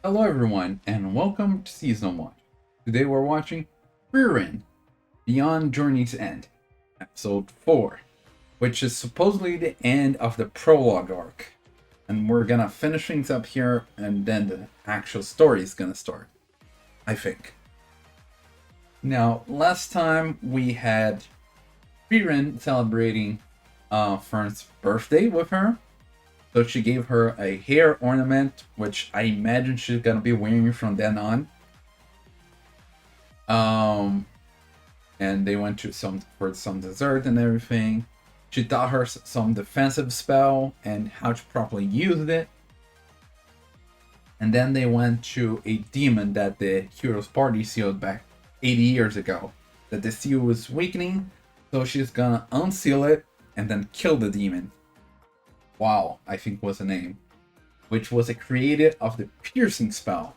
Hello everyone, and welcome to Season 1. Today we're watching Frieren, Beyond Journey's End, Episode 4, which is supposedly the end of the prologue arc. And we're gonna finish things up here, and then the actual story is gonna start, I think. Now, last time we had Frieren celebrating Fern's birthday with her. So she gave her a hair ornament, which I imagine she's gonna be wearing from then on. And they went to for some dessert and everything. She taught her some defensive spell and how to properly use it. And then they went to a demon that the hero's party sealed back 80 years ago. That the seal was weakening, so she's gonna unseal it and then kill the demon. Wow, I think was the name, which was created of the piercing spell,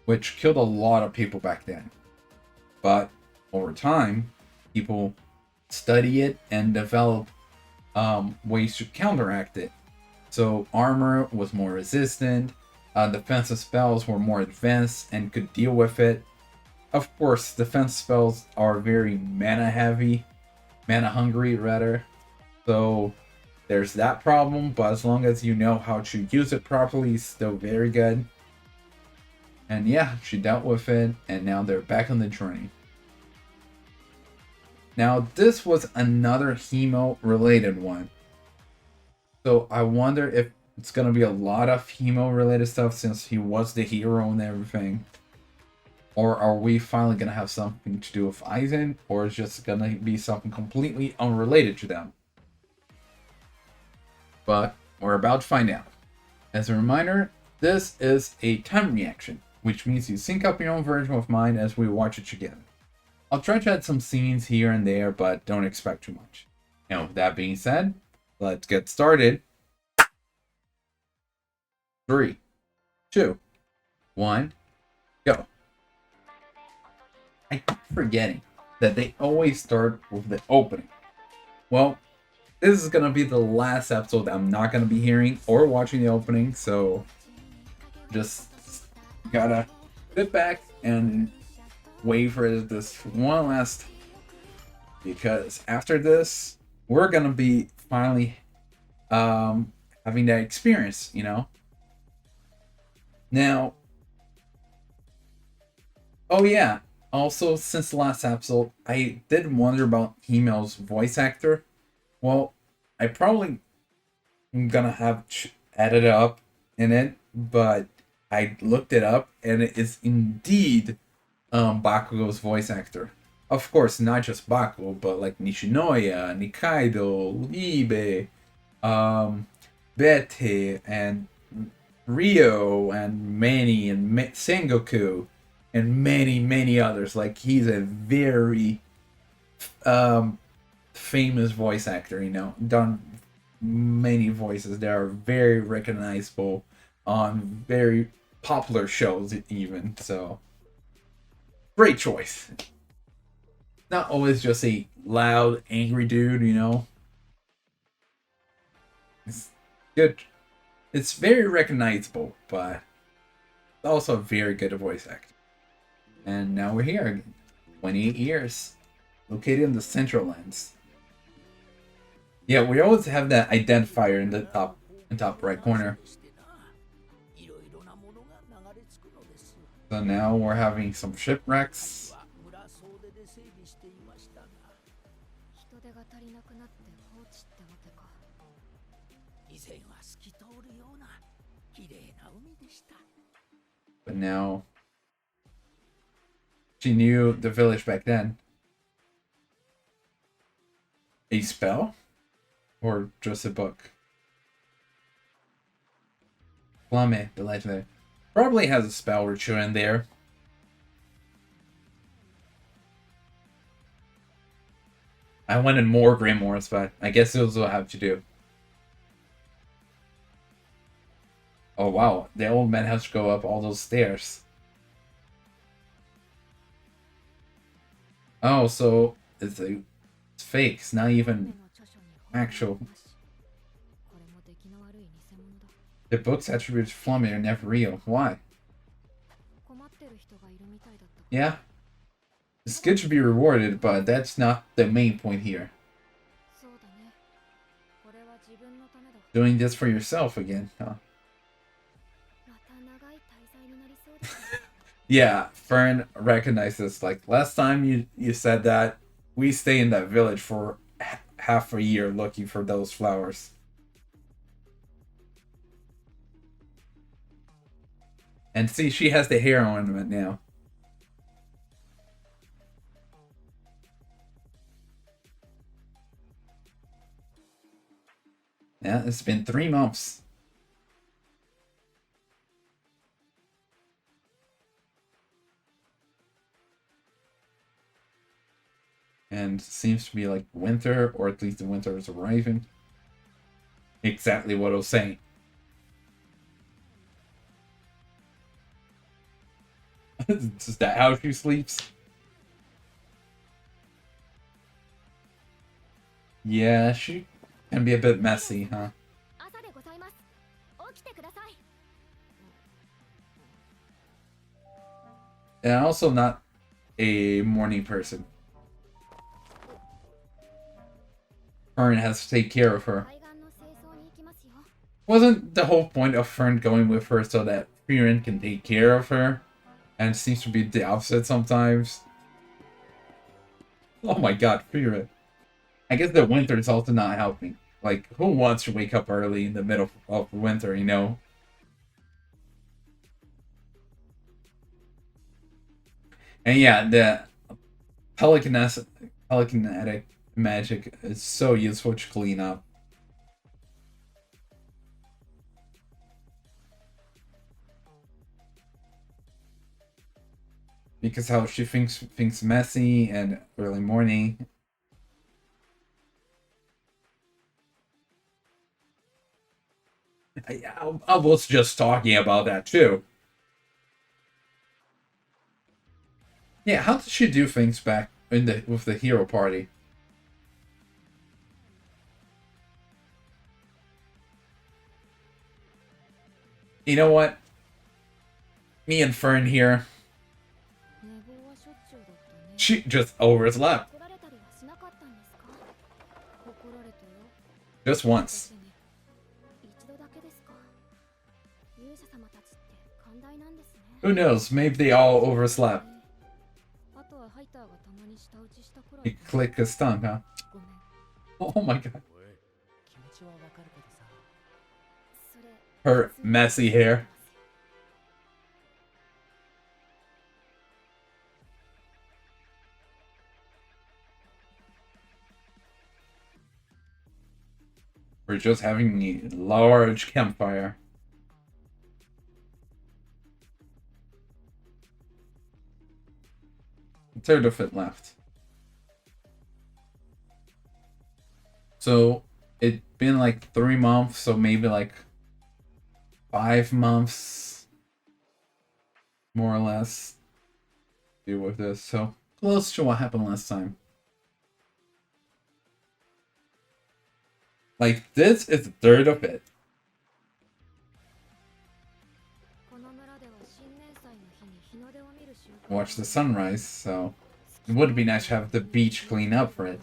which killed a lot of people back then. But over time, people study it and develop ways to counteract it. So armor was more resistant, defensive spells were more advanced and could deal with it. Of course, defense spells are very mana hungry rather. So there's that problem, but as long as you know how to use it properly, it's still very good. And yeah, she dealt with it, and now they're back on the journey. Now, this was another Hemo-related one. So I wonder if it's gonna be a lot of Hemo-related stuff since he was the hero and everything. Or are we finally gonna have something to do with Eisen, or is it just gonna be something completely unrelated to them? But we're about to find out. As a reminder, this is a time reaction, which means you sync up your own version of mine as we watch it together. I'll try to add some scenes here and there, but don't expect too much. Now, with that being said, let's get started. 3, 2, 1, go. I keep forgetting that they always start with the opening. Well, this is gonna be the last episode that I'm not gonna be hearing or watching the opening, so just gotta sit back and wait for this one last, because after this we're gonna be finally having that experience, Now, oh yeah, also since the last episode I did wonder about Himel's voice actor. Well, I probably am gonna have added up in it, but I looked it up and it is indeed Bakugo's voice actor. Of course, not just Bakugo, but like Nishinoya, Nikaido, Libe, Bete, and Ryo, and Manny, and Sengoku, and many others. Like, he's a very famous voice actor, done many voices that are very recognizable on very popular shows even. So great choice. Not always just a loud angry dude, It's good. It's very recognizable, but also a very good voice actor. And now we're here again. 28 years, located in the Central Lands. Yeah, we always have that identifier in the top right corner. So now we're having some shipwrecks. But now she knew the village back then. A spell? Or just a book? Flamme, the legendary. Probably has a spell or two in there. I wanted more grimoires, but I guess those will have to do. Oh wow, the old man has to go up all those stairs. Oh, so it's fake. It's not even actual. The book's attributed to Flamme are never real. Why? Yeah, it's good to be rewarded, but that's not the main point here. Doing this for yourself again, huh? Yeah, Fern recognizes. Like last time you said that we stay in that village for half a year looking for those flowers. And see, she has the hair ornament now. Yeah, it's been 3 months. And seems to be like winter, or at least the winter is arriving. Exactly what I was saying. Is that how she sleeps? Yeah, she can be a bit messy, huh? And also not a morning person. Fern has to take care of her. Wasn't the whole point of Fern going with her so that Frieren can take care of her? And it seems to be the opposite sometimes. Oh my god, Frieren. I guess the winter is also not helping. Like, who wants to wake up early in the middle of winter, you know? And yeah, the telekinetic magic is so useful to clean up. Because how she thinks things messy and early morning. I was just talking about that too. Yeah, how did she do things back in the with the hero party? You know what? Me and Fern here. She just overslept. Just once. Who knows? Maybe they all overslept. You click his tongue, huh? Oh my god. Her messy hair. We're just having a large campfire. A third of it left. So it's been like 3 months, so maybe like 5 months, more or less, deal with this. So close to what happened last time. Like this is a third of it. Watch the sunrise, so it would be nice to have the beach clean up for it.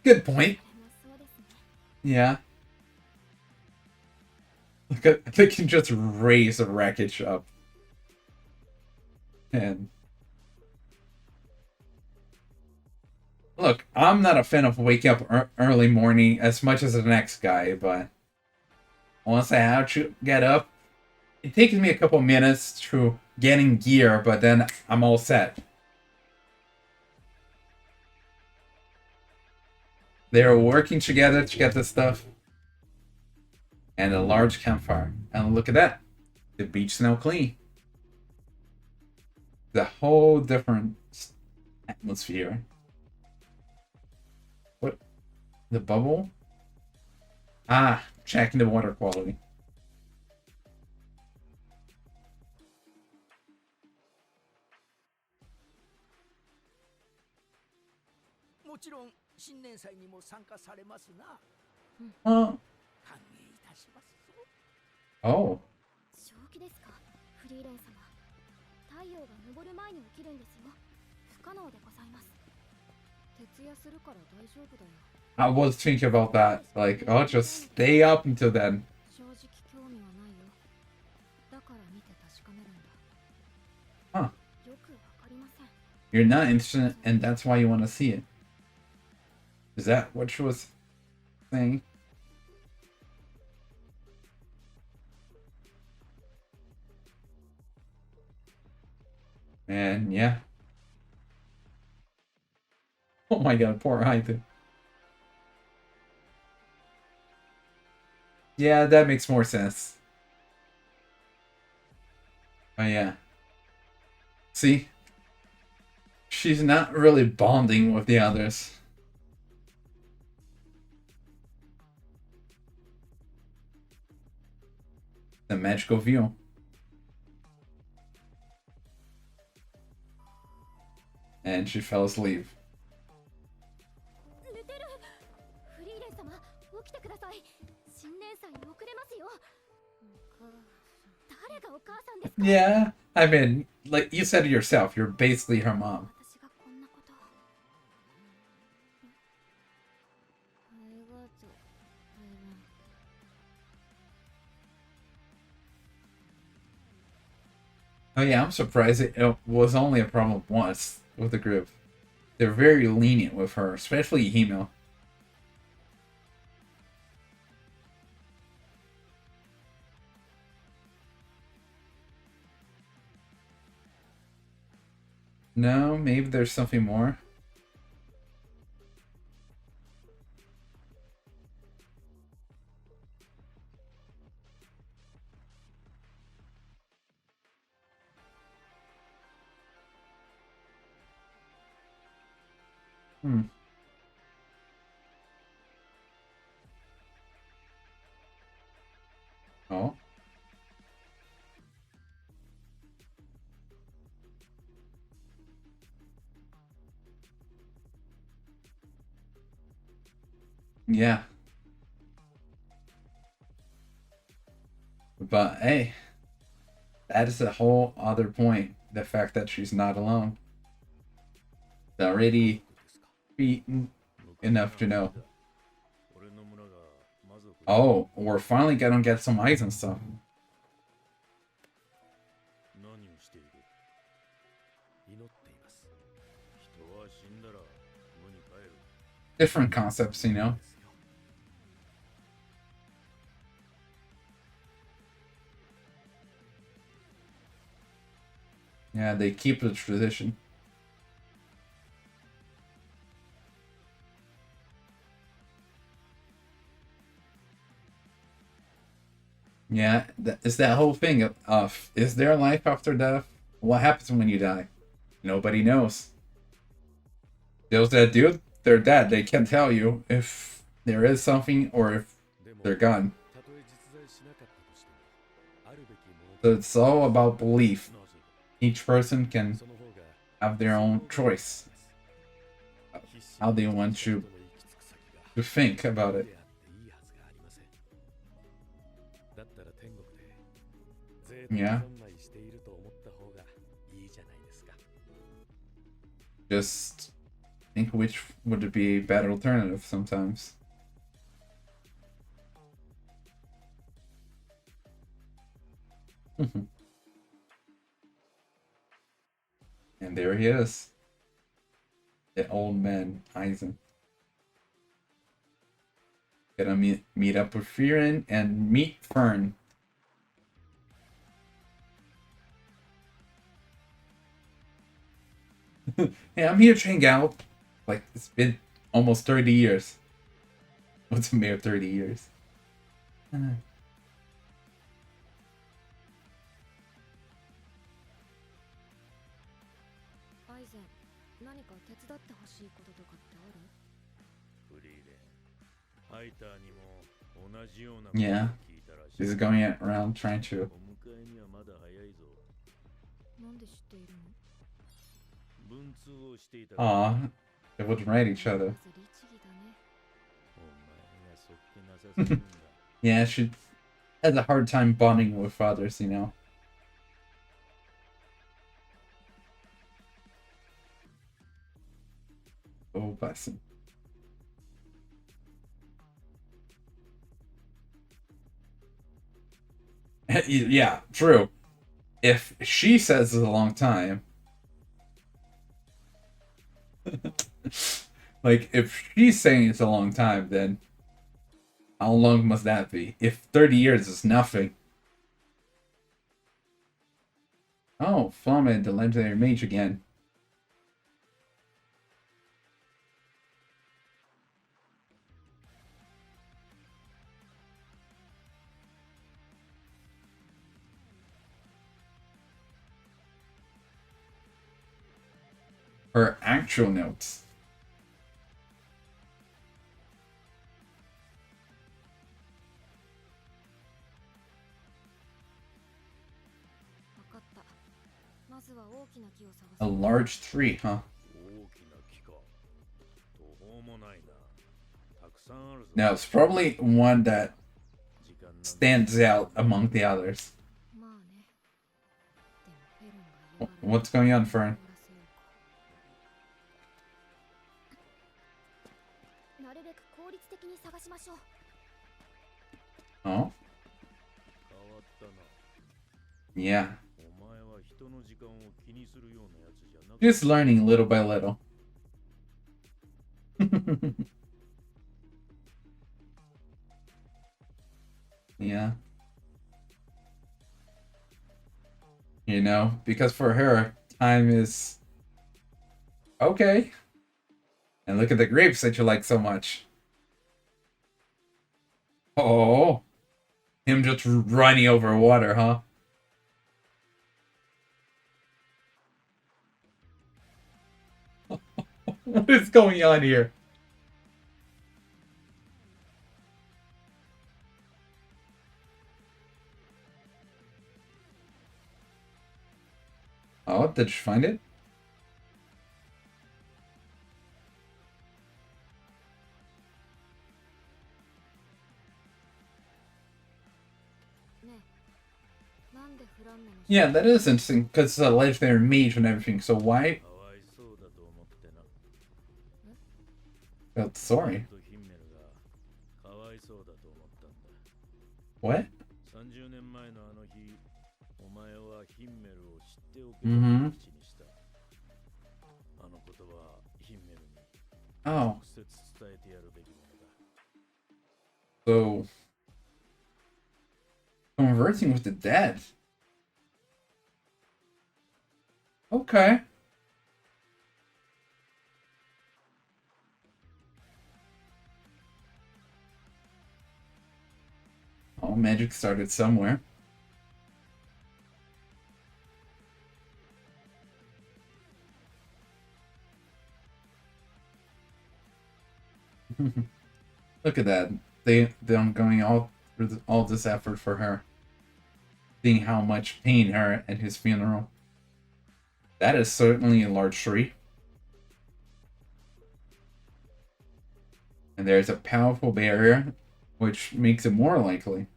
Good point. Yeah. They can just raise the wreckage up. And look, I'm not a fan of waking up early morning as much as the next guy, but once I have to get up, it takes me a couple minutes to get in gear, but then I'm all set. They're working together to get this stuff. And a large campfire. And look at that. The beach's now clean. The whole different atmosphere. What? The bubble? Ah, checking the water quality. Oh. Oh. 正気ですか、フリーレン様。太陽が昇る前に起きるんですよ。不可能でございます。徹夜するから大丈夫だよ。I was thinking about that. Like, I'll just stay up until then. 正直興味はないよ。だから見て確かめるんだ。Huh. よくわかりません。 You're not interested, and that's why you want to see it. Is that what she was saying? And yeah. Oh my god, poor Eisen. Yeah, that makes more sense. Oh yeah. See? She's not really bonding with the others. The magical view. And she fell asleep. 寝てる。フリーレン様、起きてください。新年祭に遅れますよ。誰がお母さんですか？ Yeah, I mean, like you said it yourself, you're basically her mom. 私がこんなこと。ありがとう。Oh yeah, I'm surprised it was only a problem once with the group. They're very lenient with her, especially Himo. No, maybe there's something more. Hmm. Oh. Yeah. But hey, that is a whole other point. The fact that she's not alone. It's already beaten enough to know. Oh, we're finally gonna get some Eisen stuff. Different concepts, you know? Yeah, they keep the tradition. Yeah, it's that whole thing of is there life after death? What happens when you die? Nobody knows. Those that do, they're dead. They can't tell you if there is something or if they're gone. So it's all about belief. Each person can have their own choice of how they want to think about it. Yeah. Just think which would be a better alternative sometimes. And there he is. The old man, Eisen. Gonna meet up with Frieren and meet Fern. Hey, I'm here to hang out. Like, it's been almost 30 years. What's a mere 30 years? アイゼン、何か手伝ってほしいこととかってある？ Yeah, he's going around trying to. なんで知っているの？ Aw, they would write each other. まず律儀だね。Yeah, she has a hard time bonding with others, you know. Oh, bless him. Yeah, true. If she says it's a long time, like if she's saying it's a long time, then how long must that be? If 30 years is nothing. Oh, Flamen, the legendary mage again. Her actual notes. A large tree, huh? Now, it's probably one that stands out among the others. What's going on, Fern? Oh? Yeah. Just learning little by little. Yeah. You know, because for her, time is okay. And look at the grapes that you like so much. Oh, him just running over water, huh? What is going on here? Oh, did you find it? Yeah, that is interesting because it's a legendary mage and everything. So why? Felt sorry. What? Mm-hmm. Oh. So conversing with the dead. Okay. Oh, magic started somewhere. Look at that. They're going all through all this effort for her. Seeing how much pain her at his funeral. That is certainly a large tree. And there's a powerful barrier, which makes it more likely.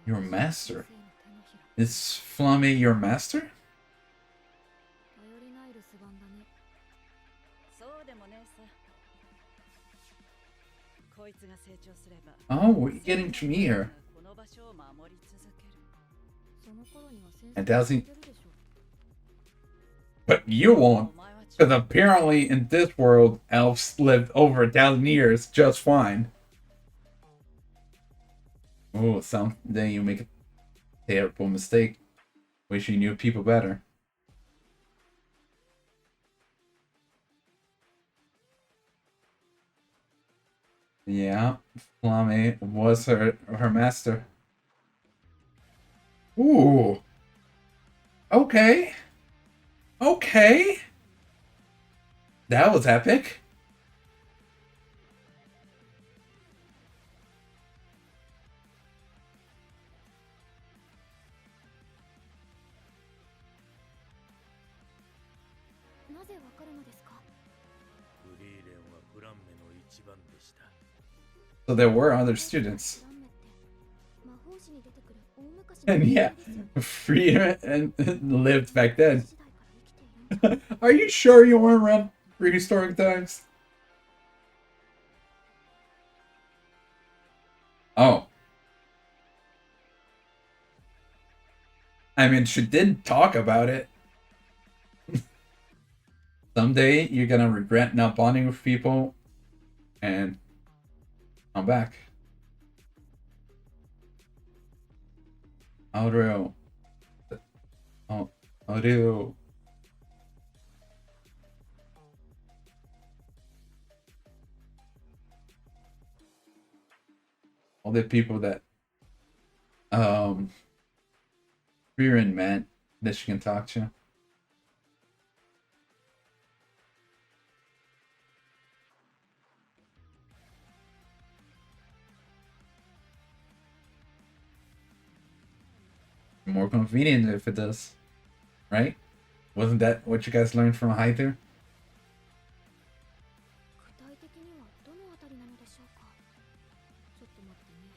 Your master? Is Flame your master? Oh, what are you getting to me here? A doesn't. But you won't. Because apparently in this world, elves lived over 1,000 years just fine. Oh, someday you make a terrible mistake. Wish you knew people better. Yeah, Flame was her master. Ooh. Okay. Okay. That was epic. So there were other students. And yeah, Frieren lived back then. Are you sure you weren't around prehistoric times? Oh. I mean, she did talk about it. Someday you're gonna regret not bonding with people and I'm back. Aureo. Oh, Aureo. All the people that Frieren met that she can talk to. More convenient if it does. Right? Wasn't that what you guys learned from Hyther? 具体的にはどのあたりなのでしょうか。ちょっと待ってね。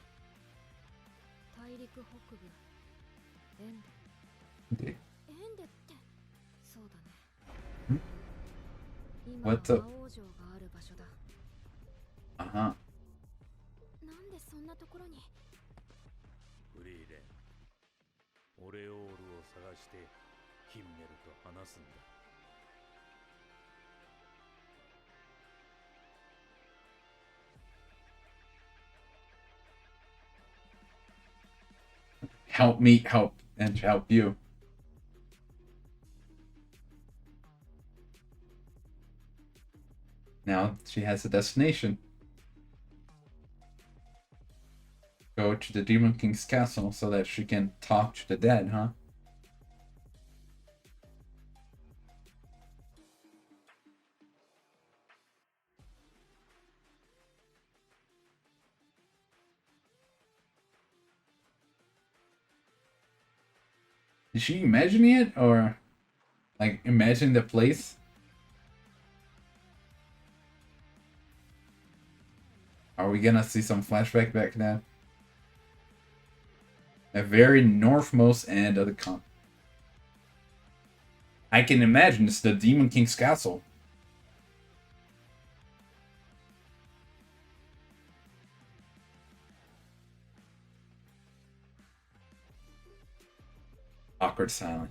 大陸北部エンデ。で、エンデってそうだね。今は What's up? 魔王城がある場所だ。Uh-huh. なんでそんなところに。フリーレン、オレオールを探してヒンメルと話すんだ。Help me help and help you. Now she has a destination. Go to the Demon King's castle so that she can talk to the dead, huh? Is she imagining it or like imagine the place? Are we gonna see some flashback back then? The very northmost end of the continent. I can imagine it's the Demon King's castle. Awkward silence.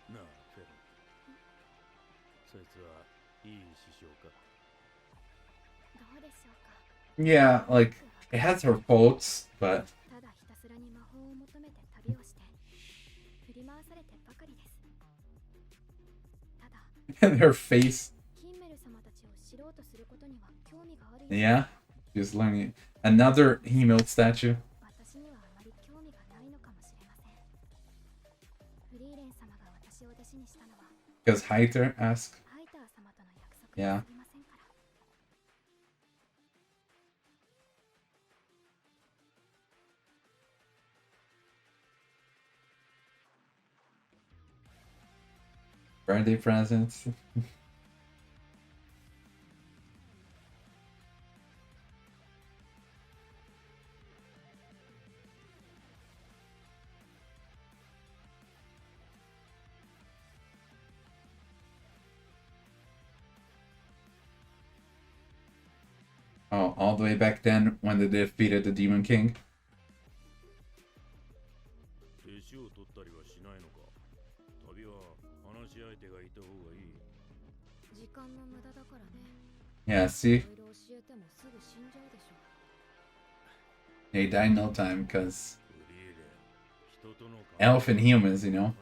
Na, Frieren. そいつはいい師匠か。どうでしょうか。 Yeah, like it has her faults, but ただひたすらに魔法を求めて旅をして振り回されてばかりです。ただ and her face. キンメル様たちを知ろうとすることには興味があるよ。 Yeah, just learning it. Another Hemil statue. 私にはあまり興味がないのかもしれません。フリーレン様が私を弟子にしたのは Because Hyther asked. ハイター様との約束 Yeah. にすぎませんから。 Birthday presents. Oh, all the way back then when they defeated the Demon King. 弟子を取ったりはしないのか。旅は話し相手がいた方がいい。時間の無駄だからね。 Yeah, see? いろいろ教えてもすぐ死んじゃうでしょ。 They die in no time because フリーレン、人との関 elf and humans, you know?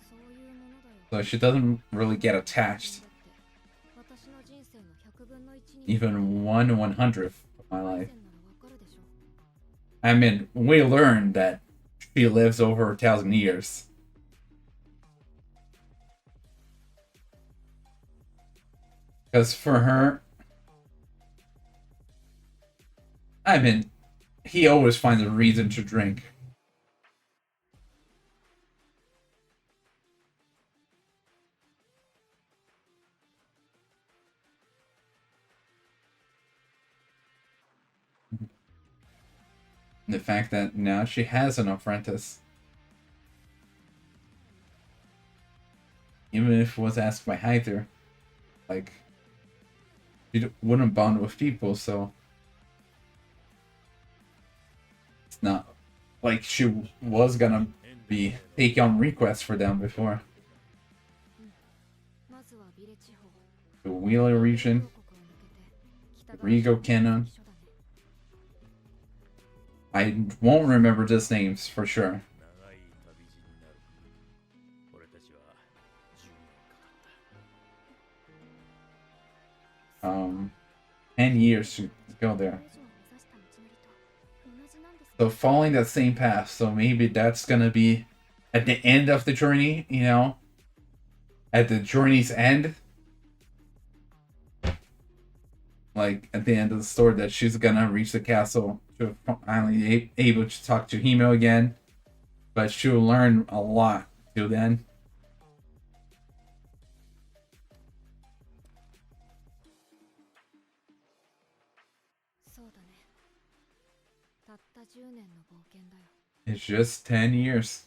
そういうものだよ。 So she doesn't really get attached. 私の人生の100分の1に Even 1/100th of my アイ life. ゼンならわかるでしょ。 I mean, we learned that she lives over 1,000 years. Because for her, I mean, he always finds a reason to drink. The fact that now she has an apprentice, even if it was asked by Hyther, like, she wouldn't bond with people, so it's not like she was gonna be taking on requests for them before. まずはビレ地方 The Wheeler region, 王国を抜けて北 the 側 Rigo Cannon. 一緒だね I won't remember these names for sure. 長い旅路になる。俺たちは10年かかった。 10 years to go これ there. 以上目指した道のりと同じなんですね So following that same path, so maybe that's gonna be at the end of the journey, you know? At the journey's end. Like at the end of the story that she's gonna reach the castle to finally able to talk to Himo again. But she'll learn a lot till then. そうだねたった10年の冒険だよ It's just 10 years.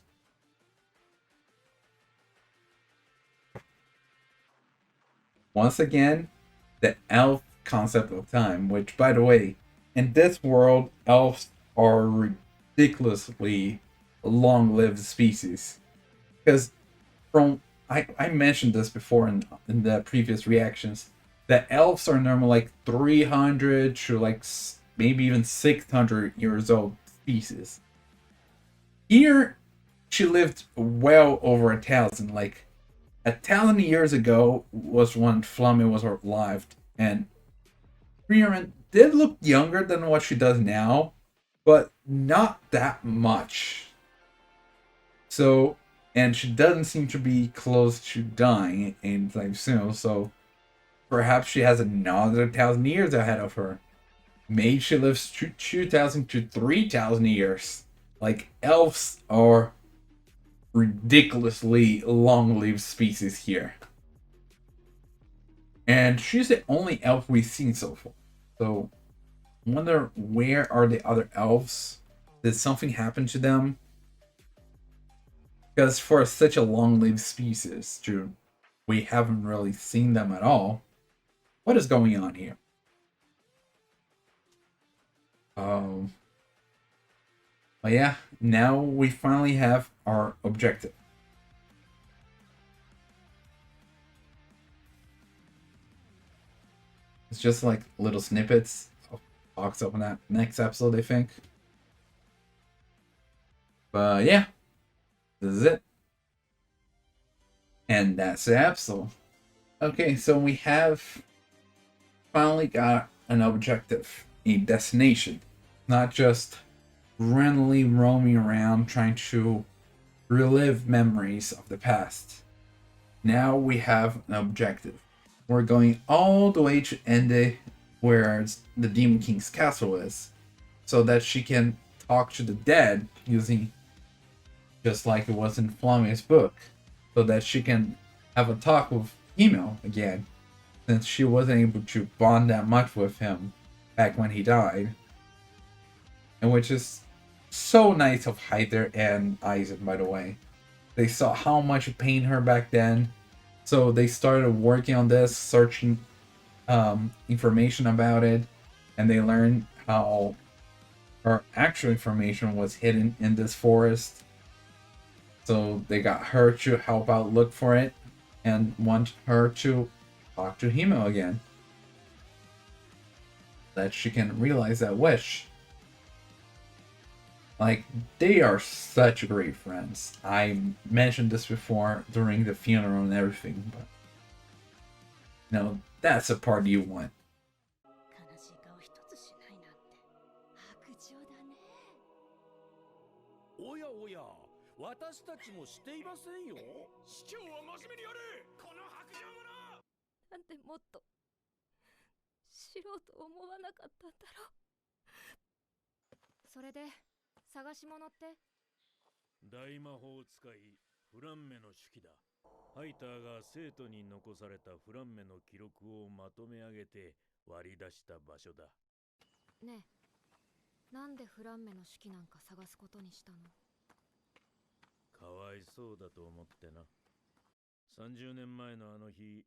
Once again, the elf concept of time, which, by the way, in this world, elves are ridiculously long-lived species. Because from I mentioned this before in the previous reactions, the elves are normally like 300 to like maybe even 600 years old species. Here, she lived well over 1,000. Like 1,000 years ago was when Flummie was alive, and Frieren did look younger than what she does now, but not that much. So, and she doesn't seem to be close to dying anytime soon, so perhaps she has another 1,000 years ahead of her. Maybe she lives 2,000 to 3,000 years. Like, elves are ridiculously long-lived species here. And she's the only elf we've seen so far. So, I wonder where are the other elves? Did something happen to them? Because for such a long-lived species, Drew, we haven't really seen them at all. What is going on here? But yeah, now we finally have our objective. It's just like little snippets of talks up in that next episode, I think. But yeah, this is it. And that's the episode. Okay, so we have finally got an objective, a destination. Not just randomly roaming around trying to relive memories of the past. Now we have an objective. We're going all the way to Ende, where the Demon King's castle is, so that she can talk to the dead using just like it was in Flammy's book, so that she can have a talk with Himo again, since she wasn't able to bond that much with him back when he died. And which is so nice of Hyther and Eisen, by the way. They saw how much it pained her back then, so they started working on this, searching information about it, and they learned how her actual information was hidden in this forest. So they got her to help out look for it, and want her to talk to Himo again, that she can realize that wish. Like, they are such great friends. I mentioned this before during the funeral and everything, but that's a part you want. 悲しい顔一つしないなんて白状だねおやおや、私たちもしていませんよ。市長は真面目にやれ、この白状者。なんでもっと知ろうと思わなかったんだろうそれで探し物って？大魔法使いフランメの手記だ。ハイターが生徒に残されたフランメの記録をまとめ上げて割り出した場所だ。ねえ、なんでフランメの手記なんか探すことにしたの？かわいそうだと思ってな。30年前のあの日、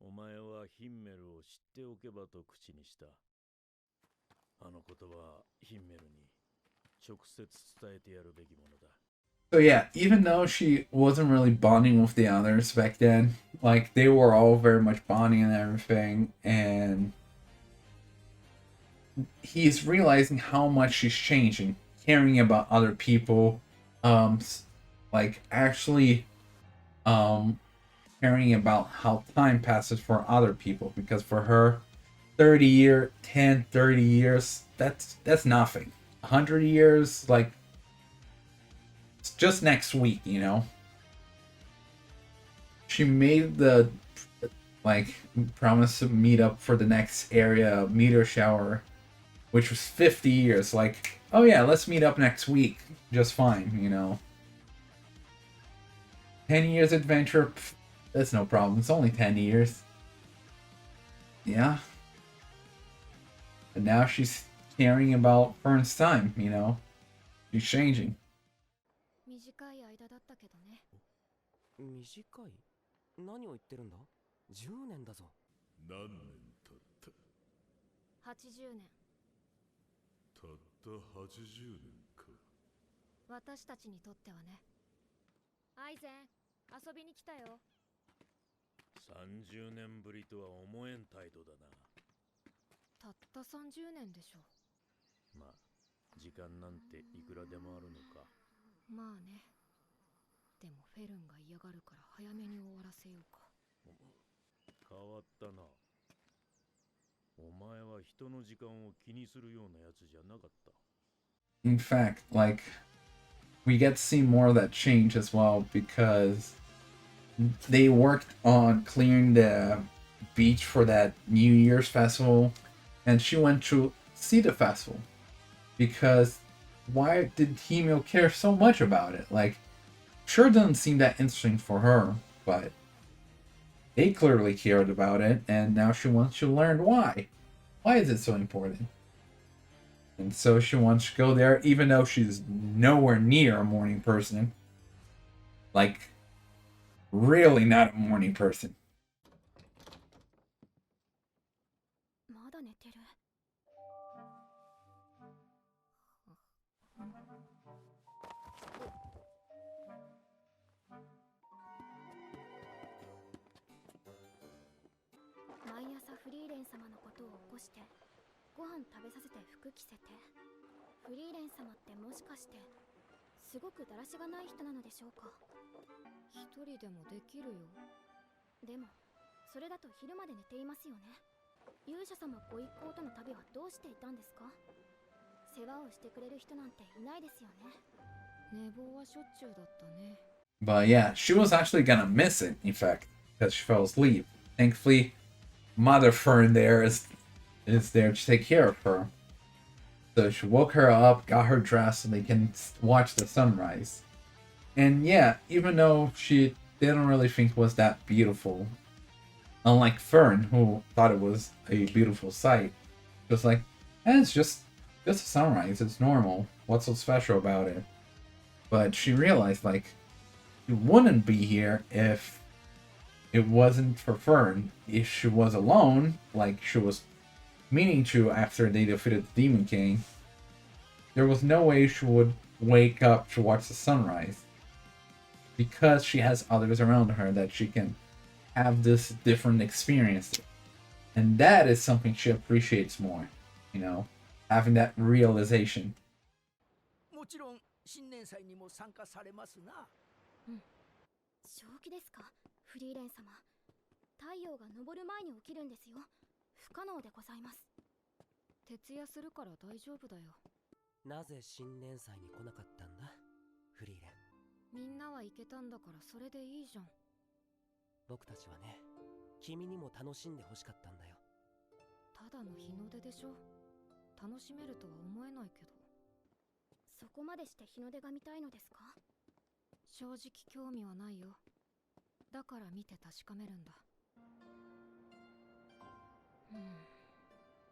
お前はヒンメルを知っておけばと口にした。あの言葉、ヒンメルに直接伝えてやるべきものだ。So yeah, even though she wasn't really bonding with the others back then, like they were all very much bonding and everything, and he's realizing how much she's changing, caring about other people, um, like actually, um, caring about how time passes for other people. Because for her, 30 years, that's nothing. 100 years, like it's just next week, you know. She made the like promise to meet up for the next area meteor shower, which was 50 years. Like, oh yeah, let's meet up next week. Just fine, you know. 10 years adventure, pff, that's no problem. It's only 10 years. Yeah. And now she's caring about Fern's time, you know. She's changing. 短い間だったけどね。短い？何を言ってるんだ？ 10 年だぞ。何年経った？80年。たった80年か。私たちにとってはね。アイゼン、遊びに来たよ。30年ぶりとは思えん態度だな。たった30年でしょ。まあ、時間なんていくらでもあるのか。まあね。でもフェルンが嫌がるから早めに終わらせようか。変わったな。お前は人の時間を気にするようなやつじゃなかった。In fact, like, we get to see more of that change as well because they worked on clearing the beach for that New Year's festival, and she went to see the festival because why did Himio care so much about it? Like, sure doesn't seem that interesting for her, but they clearly cared about it, and now she wants to learn why. Why is it so important? And so she wants to go there, even though she's nowhere near a morning person. Like, really not a morning person. まだ寝てる。毎朝フリーレン様のことを起こしてご飯食べさせて服着せて。フリーレン様ってもしかしてすごくだらしがない人なのでしょうか？一人でもできるよ。でもそれだと昼まで寝ていますよね。勇者様ご一行との旅はどうしていたんですか？世話をしてくれる人なんていないですよね。寝坊はしょっちゅうだったね。But yeah, she was actually gonna miss it, in fact, because she fell asleep. Thankfully, Mother Fern there is there to take care of her. So she woke her up, got her dressed so they can watch the sunrise. And yeah, even though she didn't really think it was that beautiful, unlike Fern, who thought it was a beautiful sight, she was like, it's just a sunrise, it's normal. What's so special about it? But she realized, like, she wouldn't be here if it wasn't for Fern. If she was alone, like she was meaning to after they defeated the Demon King, there was no way she would wake up to watch the sunrise. Because she has others around her that she can have this different experience. And that is something she appreciates more, you know, having that realization. もちろん新年祭にも参加されますな。正気ですか、フリーレン様。太陽が昇る前に起きるんですよ。不可能でございます。徹夜するから大丈夫だよ。なぜ新年祭に来なかったんだ、フリーレン。みんなは行けたんだからそれでいいじゃん。僕たちはね、君にも楽しんでほしかったんだよ。ただの日の出でしょ。楽しめるとは思えないけど。そこまでして日の出が見たいのですか？正直興味はないよ。だから見て確かめるんだ。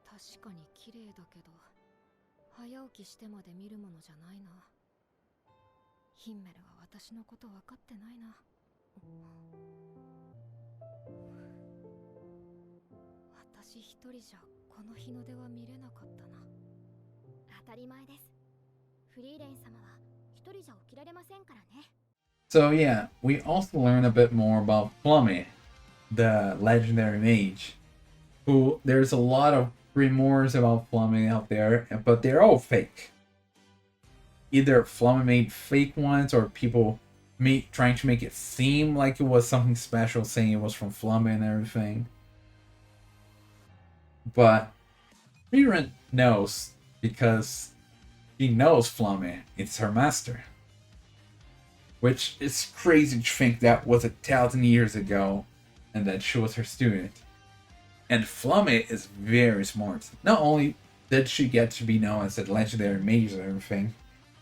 確かに綺麗だけど、早起きしてまで見るものじゃないな。ヒンメルは私のこと分かってないな。私一人じゃこの日の出は見れなかったな。当たり前です。フリーレン様は一人じゃ起きられませんからね。So yeah, we also learn a bit more about Plummet, the legendary mage, who there's a lot of rumors about Plummet out there, but they're all fake. Either Plummet made fake ones or people trying to make it seem like it was something special, saying it was from Plummet and everything. But Frieren knows because she knows Plummet. It's her master. Which is crazy to think that was 1,000 years ago and that she was her student. And Plummet is very smart. Not only did she get to be known as a legendary mage and everything,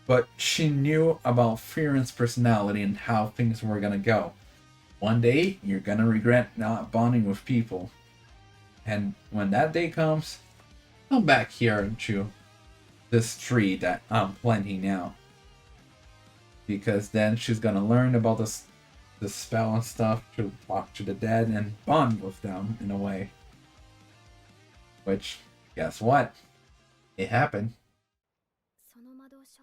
but she knew about Frieren's personality and how things were gonna go. One day, you're gonna regret not bonding with people. And when that day comes, come back here to this tree that I'm planting now. Because then she's gonna learn about the spell and stuff to talk to the dead and bond with them in a way. Which, guess what? It happened. その魔導書、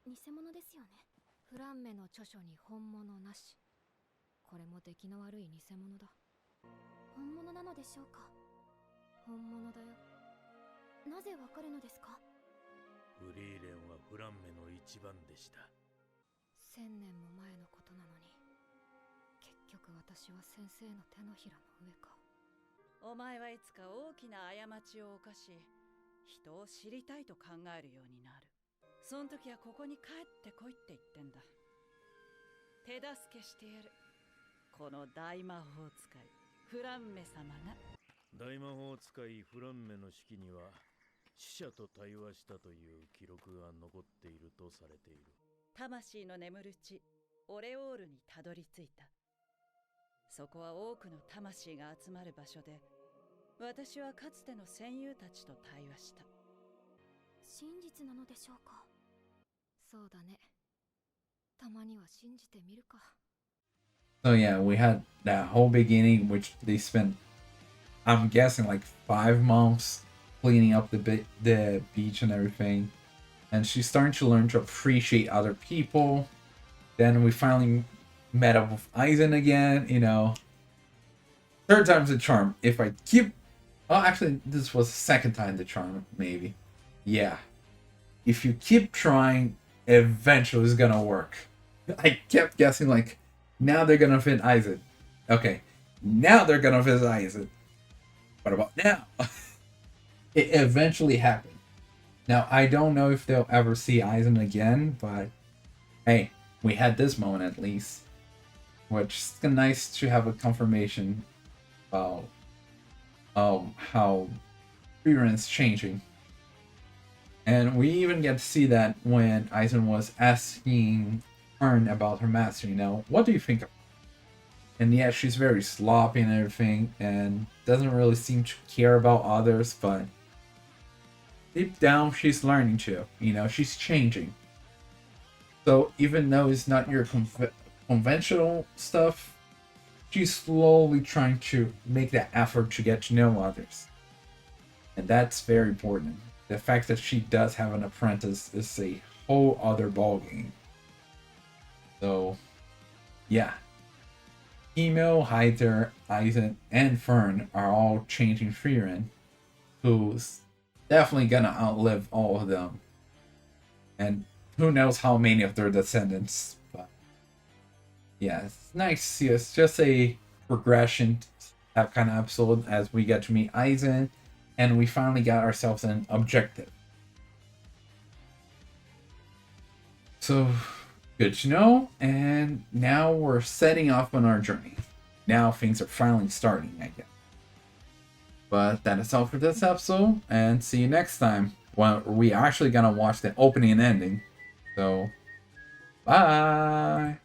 偽物ですよね。フランメの著書に本物なし。これも出来の悪い偽物だ。本物なのでしょうか？本物だよ。なぜわかるのですか？フリーレンはフランメの一番でした。1000年も前のことなのに、結局私は先生の手のひらの上か。お前はいつか大きな過ちを犯し、人を知りたいと考えるようになる。その時はここに帰ってこいって言ってんだ。手助けしてやる。この大魔法使い、フランメ様が。大魔法使いフランメの式には、死者と対話したという記録が残っているとされている。魂の眠る地、オレオールにたどり着いた。そこは多くの魂が集まる場所で、私はかつての戦友たちと対話した。真実なのでしょうか？そうだね。たまには信じてみるか。So yeah, we had that whole beginning, which they spent, I'm guessing, like 5 months cleaning up the beach and everything. And she's starting to learn to appreciate other people. Then we finally met up with Eisen again, you know. Third time's the charm. If I keep... Oh, actually, this was the second time the charm, maybe. Yeah. If you keep trying, eventually it's gonna work. I kept guessing, like, now they're gonna fit Eisen. Okay, now they're gonna fit Eisen. What about now? It eventually happened. Now, I don't know if they'll ever see Eisen again, but hey, we had this moment at least. Which is nice to have a confirmation about how Frieren's changing. And we even get to see that when Eisen was asking Ern about her master, you know, what do you think of her? And yeah, she's very sloppy and everything, and doesn't really seem to care about others, but deep down, she's learning to. You know, she's changing. So even though it's not your conventional stuff, she's slowly trying to make that effort to get to know others. And that's very important. The fact that she does have an apprentice is a whole other ballgame. So, yeah. Emo, Hyder, Eisen, and Fern are all changing Frieren, who's definitely gonna outlive all of them. And who knows how many of their descendants. But yeah, it's nice to see us. Just a progression, that kind of episode as we get to meet Eisen, and we finally got ourselves an objective. So, good to know, and now we're setting off on our journey. Now things are finally starting, I guess. But that is all for this episode, and see you next time when we're actually gonna watch the opening and ending So, bye.